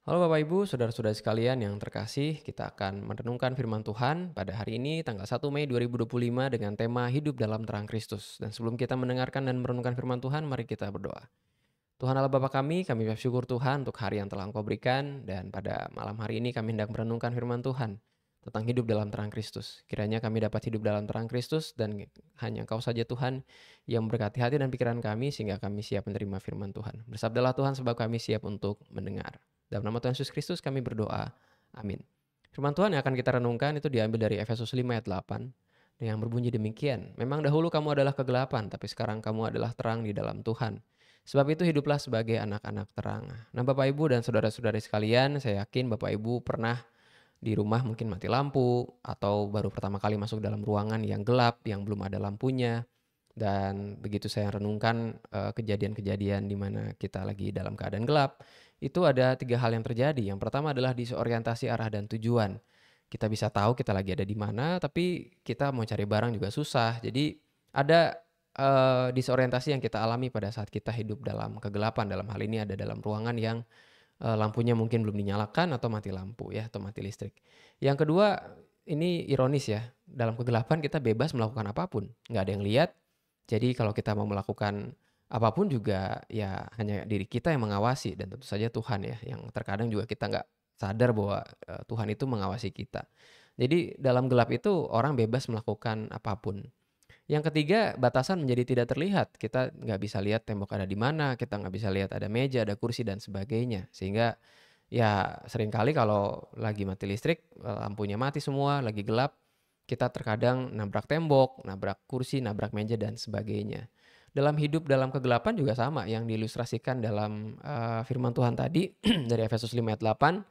Halo Bapak Ibu, saudara-saudara sekalian yang terkasih, kita akan merenungkan firman Tuhan pada hari ini tanggal 1 Mei 2025 dengan tema Hidup dalam Terang Kristus. Dan sebelum kita mendengarkan dan merenungkan firman Tuhan, mari kita berdoa. Tuhan Allah Bapa kami bersyukur Tuhan untuk hari yang telah Engkau berikan, dan pada malam hari ini kami hendak merenungkan firman Tuhan tentang hidup dalam terang Kristus. Kiranya kami dapat hidup dalam terang Kristus, dan hanya Engkau saja Tuhan yang memberkati hati dan pikiran kami sehingga kami siap menerima firman Tuhan. Bersabdalah Tuhan sebab kami siap untuk mendengar. Dalam nama Tuhan Yesus Kristus kami berdoa. Amin. Firman Tuhan yang akan kita renungkan itu diambil dari Efesus 5 ayat 8 yang berbunyi demikian. Memang dahulu kamu adalah kegelapan, tapi sekarang kamu adalah terang di dalam Tuhan. Sebab itu hiduplah sebagai anak-anak terang. Nah Bapak Ibu dan saudara-saudari sekalian, saya yakin Bapak Ibu pernah di rumah mungkin mati lampu, atau baru pertama kali masuk dalam ruangan yang gelap, yang belum ada lampunya. Dan begitu saya renungkan kejadian-kejadian di mana kita lagi dalam keadaan gelap, itu ada 3 hal yang terjadi. Yang pertama adalah disorientasi arah dan tujuan. Kita bisa tahu kita lagi ada di mana, tapi kita mau cari barang juga susah. Jadi ada disorientasi yang kita alami pada saat kita hidup dalam kegelapan. Dalam hal ini ada dalam ruangan yang lampunya mungkin belum dinyalakan atau mati lampu ya, atau mati listrik. Yang kedua, ini ironis ya, dalam kegelapan kita bebas melakukan apapun, nggak ada yang lihat. Jadi kalau kita mau melakukan apapun juga ya hanya diri kita yang mengawasi, dan tentu saja Tuhan ya, yang terkadang juga kita nggak sadar bahwa Tuhan itu mengawasi kita. Jadi dalam gelap itu orang bebas melakukan apapun. Yang ketiga, batasan menjadi tidak terlihat. Kita nggak bisa lihat tembok ada di mana, kita nggak bisa lihat ada meja, ada kursi, dan sebagainya. Sehingga ya seringkali kalau lagi mati listrik, lampunya mati semua, lagi gelap, kita terkadang nabrak tembok, nabrak kursi, nabrak meja, dan sebagainya. Dalam hidup dalam kegelapan juga sama, yang diilustrasikan dalam firman Tuhan tadi dari Efesus 5 ayat 8.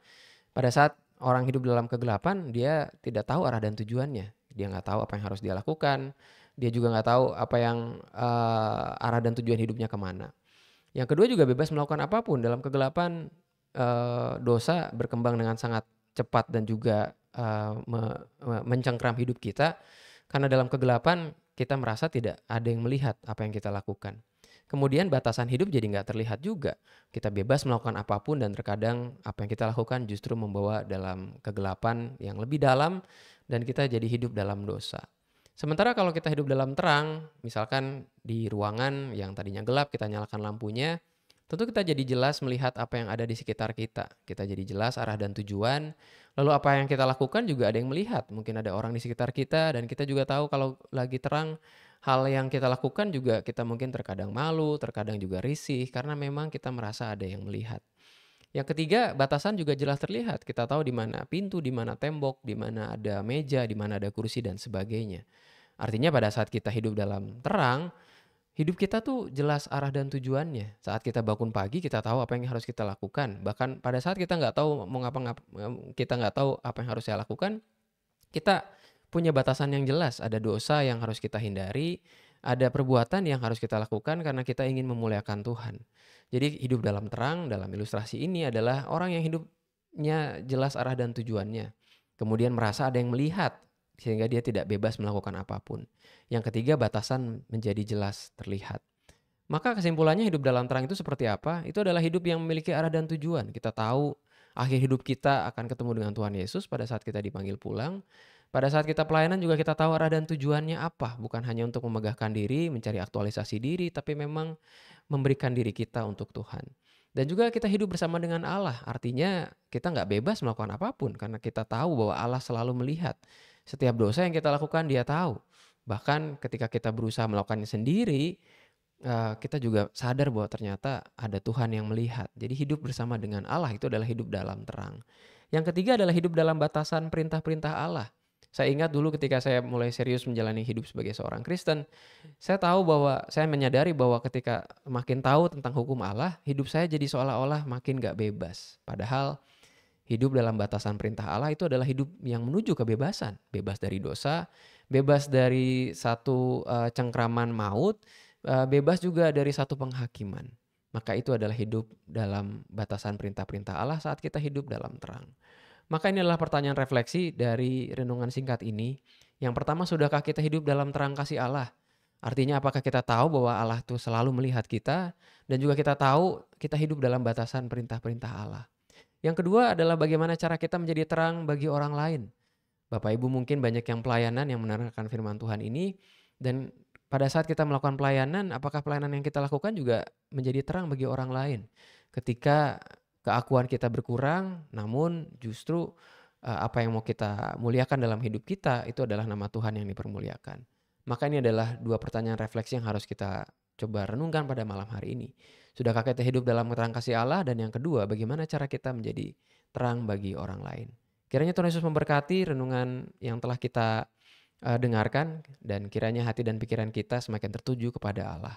Pada saat orang hidup dalam kegelapan, dia tidak tahu arah dan tujuannya. Dia nggak tahu apa yang harus dia lakukan. Dia juga nggak tahu apa yang arah dan tujuan hidupnya kemana. Yang kedua juga bebas melakukan apapun. Dalam kegelapan, dosa berkembang dengan sangat cepat dan juga mencengkram hidup kita. Karena dalam kegelapan kita merasa tidak ada yang melihat apa yang kita lakukan. Kemudian batasan hidup jadi nggak terlihat juga. Kita bebas melakukan apapun, dan terkadang apa yang kita lakukan justru membawa dalam kegelapan yang lebih dalam, dan kita jadi hidup dalam dosa. Sementara kalau kita hidup dalam terang, misalkan di ruangan yang tadinya gelap, kita nyalakan lampunya, tentu kita jadi jelas melihat apa yang ada di sekitar kita. Kita jadi jelas arah dan tujuan, lalu apa yang kita lakukan juga ada yang melihat. Mungkin ada orang di sekitar kita, dan kita juga tahu kalau lagi terang, hal yang kita lakukan juga kita mungkin terkadang malu, terkadang juga risih, karena memang kita merasa ada yang melihat. Yang ketiga, batasan juga jelas terlihat. Kita tahu di mana pintu, di mana tembok, di mana ada meja, di mana ada kursi, dan sebagainya. Artinya pada saat kita hidup dalam terang, hidup kita tuh jelas arah dan tujuannya. Saat kita bangun pagi, kita tahu apa yang harus kita lakukan. Bahkan pada saat kita nggak tahu mau kita nggak tahu apa yang harus saya lakukan, kita punya batasan yang jelas. Ada dosa yang harus kita hindari, ada perbuatan yang harus kita lakukan karena kita ingin memuliakan Tuhan. Jadi hidup dalam terang dalam ilustrasi ini adalah orang yang hidupnya jelas arah dan tujuannya. Kemudian merasa ada yang melihat sehingga dia tidak bebas melakukan apapun. Yang ketiga, batasan menjadi jelas terlihat. Maka kesimpulannya hidup dalam terang itu seperti apa? Itu adalah hidup yang memiliki arah dan tujuan. Kita tahu akhir hidup kita akan ketemu dengan Tuhan Yesus pada saat kita dipanggil pulang. Pada saat kita pelayanan juga kita tahu arah dan tujuannya apa. Bukan hanya untuk memegahkan diri, mencari aktualisasi diri, tapi memang memberikan diri kita untuk Tuhan. Dan juga kita hidup bersama dengan Allah. Artinya kita nggak bebas melakukan apapun karena kita tahu bahwa Allah selalu melihat. Setiap dosa yang kita lakukan Dia tahu. Bahkan ketika kita berusaha melakukannya sendiri, kita juga sadar bahwa ternyata ada Tuhan yang melihat. Jadi hidup bersama dengan Allah itu adalah hidup dalam terang. Yang ketiga adalah hidup dalam batasan perintah-perintah Allah. Saya ingat dulu ketika saya mulai serius menjalani hidup sebagai seorang Kristen, saya menyadari bahwa ketika makin tahu tentang hukum Allah, hidup saya jadi seolah-olah makin gak bebas. Padahal hidup dalam batasan perintah Allah itu adalah hidup yang menuju kebebasan. Bebas dari dosa, bebas dari satu cengkraman maut, bebas juga dari satu penghakiman. Maka itu adalah hidup dalam batasan perintah-perintah Allah saat kita hidup dalam terang. Maka ini adalah pertanyaan refleksi dari renungan singkat ini. Yang pertama, sudahkah kita hidup dalam terang kasih Allah? Artinya apakah kita tahu bahwa Allah itu selalu melihat kita, dan juga kita tahu kita hidup dalam batasan perintah-perintah Allah. Yang kedua adalah bagaimana cara kita menjadi terang bagi orang lain. Bapak Ibu mungkin banyak yang pelayanan yang menerangkan firman Tuhan ini dan pada saat kita melakukan pelayanan, apakah pelayanan yang kita lakukan juga menjadi terang bagi orang lain? Ketika keakuan kita berkurang, namun justru apa yang mau kita muliakan dalam hidup kita itu adalah nama Tuhan yang dipermuliakan. Maka ini adalah dua pertanyaan refleksi yang harus kita coba renungkan pada malam hari ini. Sudahkah kita hidup dalam terang kasih Allah? Dan yang kedua, bagaimana cara kita menjadi terang bagi orang lain? Kiranya Tuhan Yesus memberkati renungan yang telah kita dengarkan dan kiranya hati dan pikiran kita semakin tertuju kepada Allah.